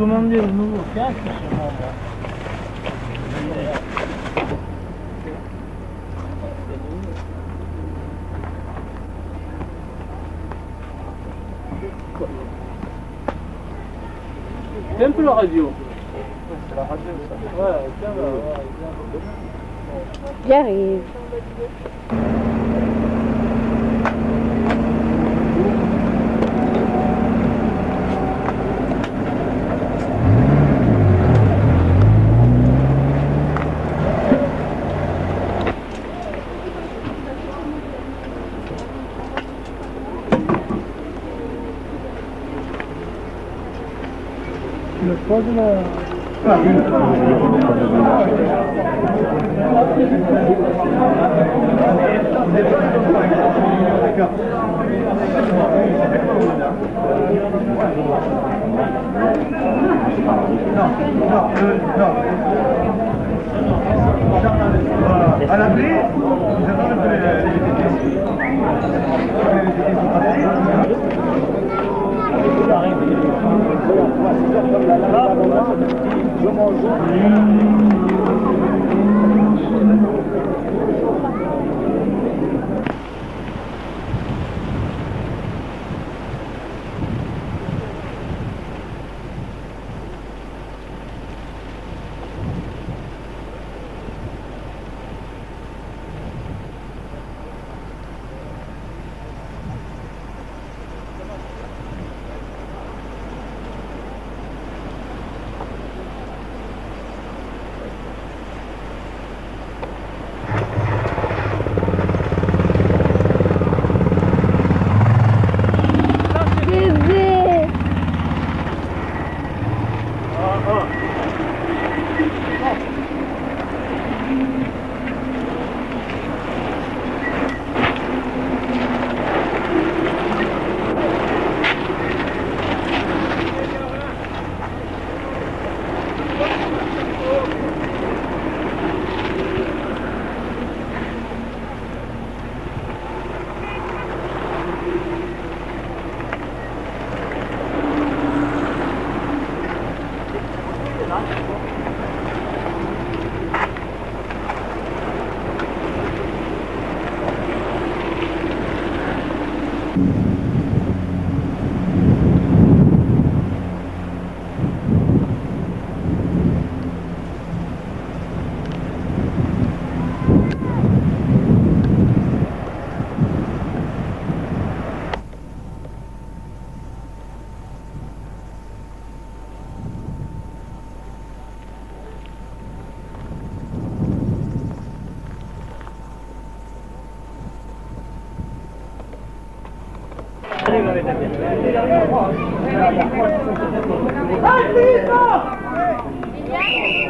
commandé au nouveau casque sur mon bras. C'est un peu la radio. C'est la radio ça. Ouais, tiens, J'arrive. le poids de la... À l'abri,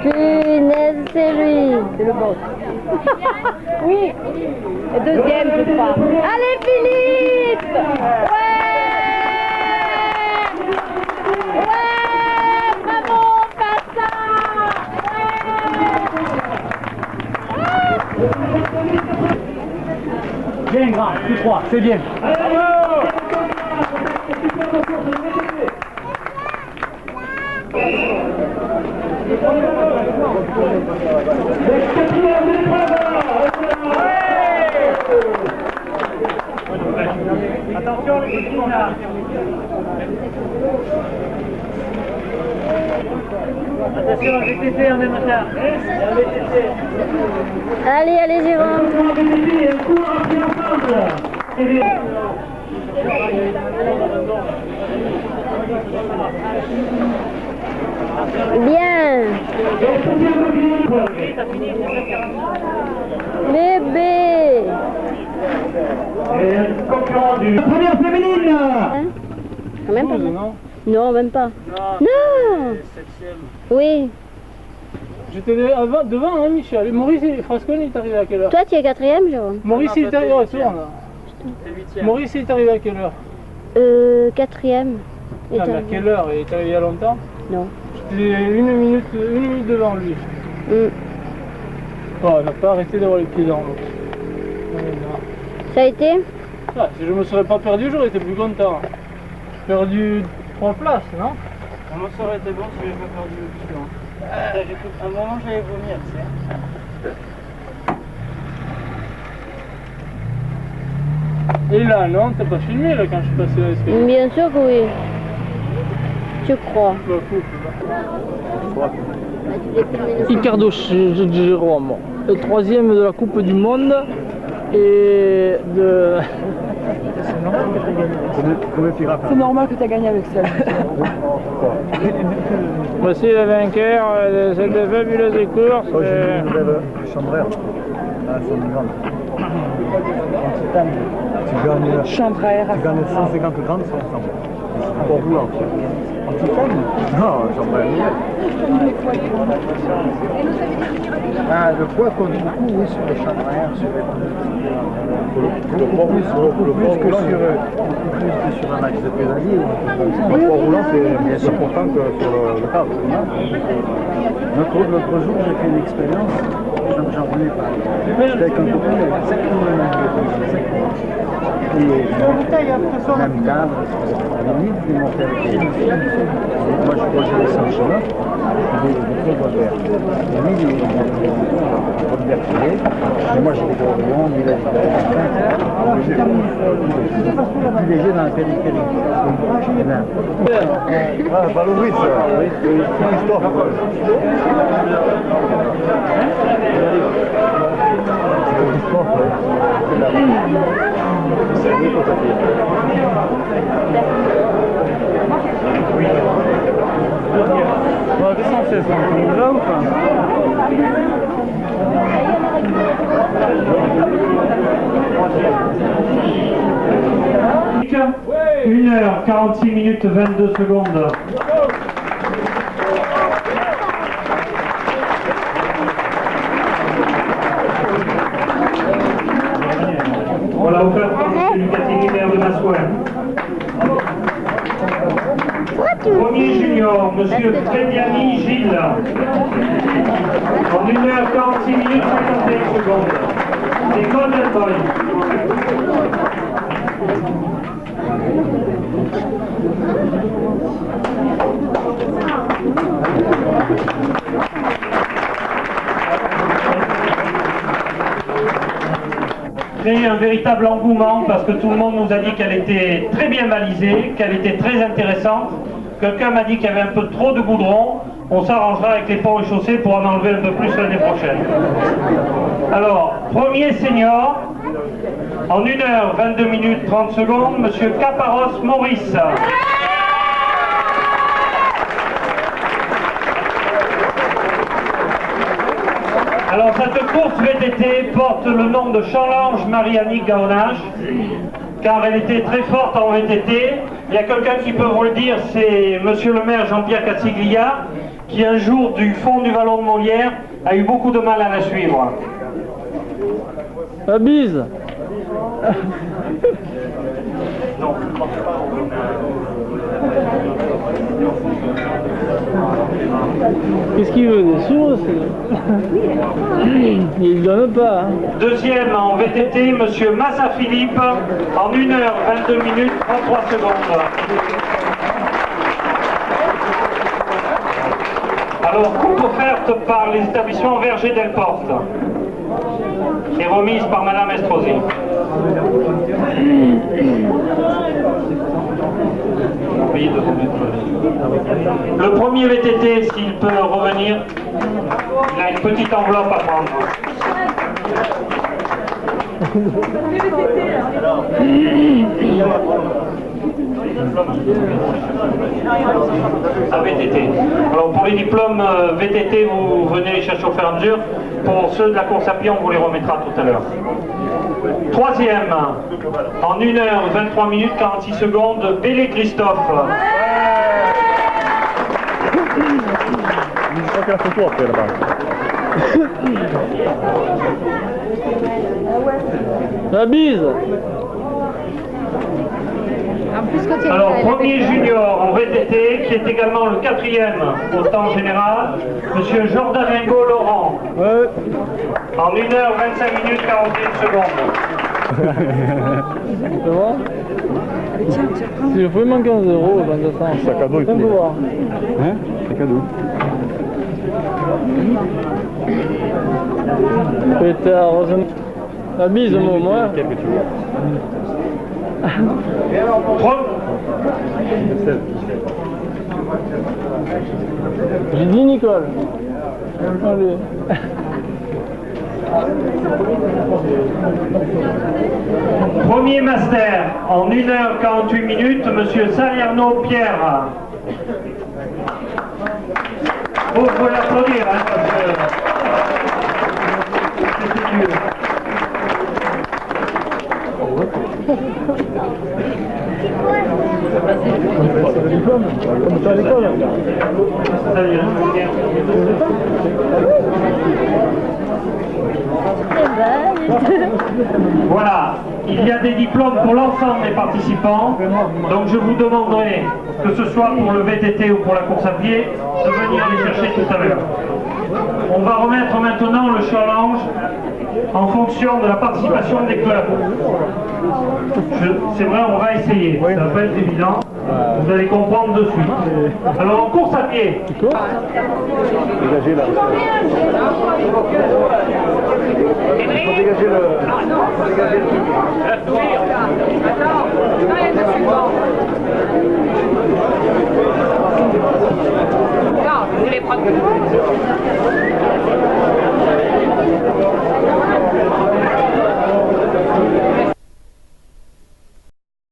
Punaise, c'est lui. C'est le boss. Oui. Le deuxième, je crois. Allez, Philippe. Ouais. Ouais. Bravo, Passa. Ouais. Bien, grand, tu crois, c'est bien. Attention les petits là. Attention, VTT en même temps. Allez, allez, Jérôme. Bien. Bébé. première féminine. Hein? Quand même pas. Non. Non, même pas. Non. Oui. J'étais devant, hein, Michel. Maurice et Frasconi est arrivé à quelle heure? Toi, tu es quatrième, Jérôme? Maurice il est arrivé à quelle heure? Maurice est arrivé à quelle heure? Quatrième. Ah, mais à quelle heure? Il est arrivé il y a longtemps? Non. J'étais une minute devant lui. Oh, on n'a pas arrêté d'avoir les pieds dans l'eau. Ça a été? Ah, si je me serais pas perdu, j'aurais été plus content. Perdu 3 places, non? moi ça aurait été bon si j'avais pas perdu le suivant. À un moment j'allais vomir, tu sais. Et là, non, t'as pas filmé là quand je suis passé dans l'escalier? Bien sûr que oui. Je crois. Ricardo Jérôme, le 3e de la Coupe du Monde et de... C'est normal que tu as gagné avec ça. Voici le vainqueur de cette fabuleuse course. Du chambreur à Saint-Grande. Chambre à air à Tu gagnes 150 grammes sur ensemble. C'est pour vous en fait. En titane? Non, chambreur. Ah, le poids compte beaucoup, oui, sur les chambres à air, sur les beaucoup plus que sur un axe de pédalier. Le poids roulant, c'est bien sûr important que sur le cadre. L'autre jour, j'ai fait une expérience, j'en revenais pas. J'étais avec un copain, il avait 5 kg de et même cadre, limite, il montait avec les moi, je descends le chemin, il est très vert. Et lui, il est vertilé, et moi, j'ai des gros rayons, il a des plus léger dans la périphérie. Ah, Valoris, oui, Christophe. On va descendre 16 ans, là ou pas? 1h46 minutes 22 secondes. Voilà, offert par M. Lucatini, maire de Massouin. Premier junior, M. Frediani Gilles. En 1h46 minutes 51 secondes. C'est Golden Boy. Créer un véritable engouement parce que tout le monde nous a dit qu'elle était très bien balisée, qu'elle était très intéressante. Quelqu'un m'a dit qu'il y avait un peu trop de goudron. On s'arrangera avec les ponts et chaussées pour en enlever un peu plus l'année prochaine. Alors, premier senior, en 1h22 minutes 30 secondes, Monsieur Caparros Maurice. Alors cette course VTT porte le nom de Chanlange Marie-Annick Gaonage, car elle était très forte en VTT. Il y a quelqu'un qui peut vous le dire, c'est Monsieur le maire Jean-Pierre Cassiglia, qui un jour du fond du vallon de Molière a eu beaucoup de mal à la suivre. La bise. Non. Qu'est-ce qu'il veut, des sous? Il ne donne pas. Hein. Deuxième en VTT, Monsieur Massa Philippe, en 1h22 minutes 33 secondes. Alors, coupe offerte par les établissements Verger Delporte et remise par Madame Estrosi. Le premier VTT, s'il peut revenir, il a une petite enveloppe à prendre. À VTT. Alors pour les diplômes VTT, vous venez les chercher au fur et à mesure. Pour ceux de la course à pied, on vous les remettra tout à l'heure. Troisième, en 1h23 minutes 46 secondes, Bélé Christophe. Je crois qu'il y a la photo après là-bas. La bise. Alors, premier junior en VTT, qui est également le 4e au temps général, Monsieur Jordan Ringo Laurent. Ouais. En 1h25 minutes 41 secondes. C'est bon? Si je pouvais moins 15 €, ben ça sent. C'est cadeau, il C'est un faut. pouvoir. Hein? C'est cadeau. Pétard, heureusement. La bise, moi, moi. Quel que tu veux. J'ai dit Nicole. Allez. Premier master en 1h48 minutes, monsieur Salerno Pierre. Vous pouvez l'applaudir, hein, parce que c'était dur. Comme ça à l'école. Salut, hein. Voilà, il y a des diplômes pour l'ensemble des participants, donc je vous demanderai, que ce soit pour le VTT ou pour la course à pied, de venir les chercher tout à l'heure. On va remettre maintenant le challenge en fonction de la participation des clubs. C'est vrai, on va essayer, ça va pas être évident, vous allez comprendre de suite. Alors en course à pied, Dégagez là. Il faut dégager le.